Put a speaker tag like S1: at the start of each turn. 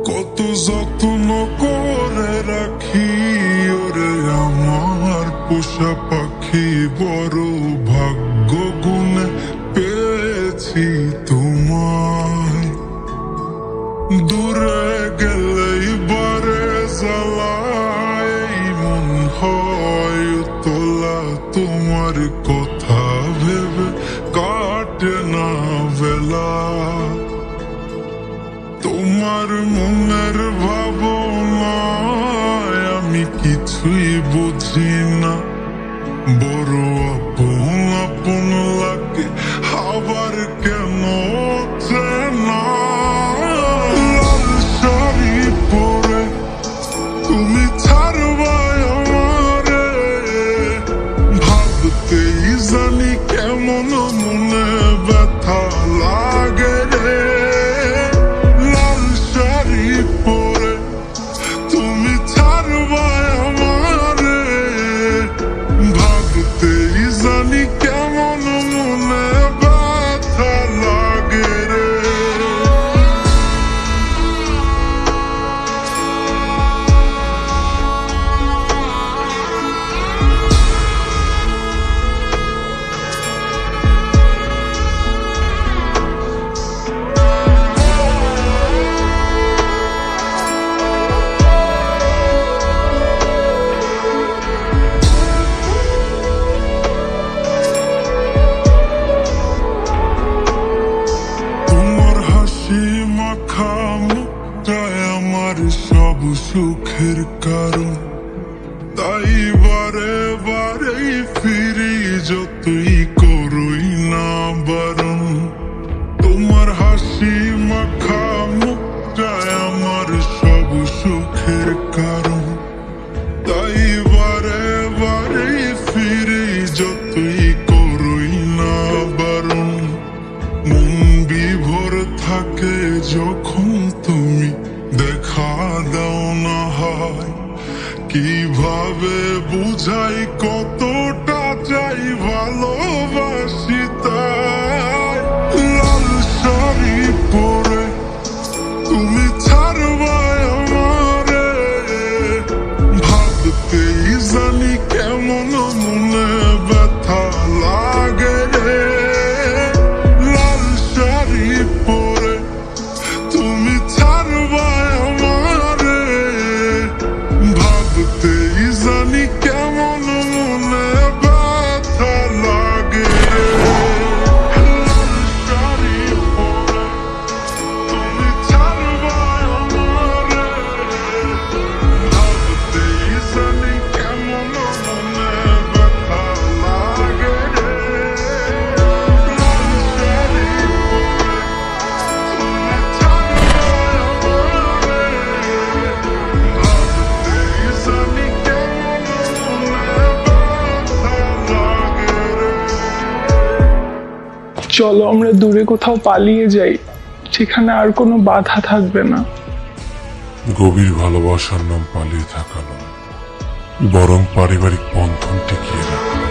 S1: কত যত্ন করে রাখি ওরে আমার পোষা পাখি, বড় ভাগ্য গুণে পেয়েছি তোমায়। দূরে গেলেই বারে জ্বালায় মন হয় তোলা, তোমার কথা ভেবে কাটে না বেলা। তোমার মনের ভাবনায় আমি কিছুই বুঝি না, বড় আপন আপন লাগে আবার কেন চেনা। লাল শাড়ি পরে তুমি ছাড়বা আমারে, ভাবতেই জানি কেমন মনে ব্যথা লাগে রে। আমার সব সুখের কারণ, তাই বারে বারেই ফিরি যতই করই না বারণ। তোমার হাসি মাখা মুখটাই আমার সব সুখের কারণ, তাই বারে বারেই ফিরি যতই করই না বারণ। মন বিভোর থাকে যখন তুমি দেখা দাও না হয়, কিভাবে বুঝাই কতটা চাই ভালোবাসি তাই। লাল শাড়ি পরে তুমি ছাড়বা আমারে, ভাবতেই জানি কেমন মনে ব্যথা লাগে রে। লাল শাড়ি পরে তুমি ছাড়বা আমারে, ভাবতেই জানি কেমন মনে ব্যথা লাগে রে। লাল শাড়ি পরে তুমি ছাড়বা আমারে, ভাবতেই জানি কেমন মনে ব্যথা লাগে রে। লাল শাড়ি পরে তুমি ছাড়বা আমারে, ভাবতেই জানি কেমন মনে ব্যথা লাগে রে।
S2: চলো আমরা দূরে কোথাও পালিয়ে যাই, যেখানে আর কোনো বাধা থাকবে না।
S1: গভীর ভালোবাসার নাম পালিয়ে থাকা নয়, বরং পারিবারিক বন্ধন টিকিয়ে রাখা।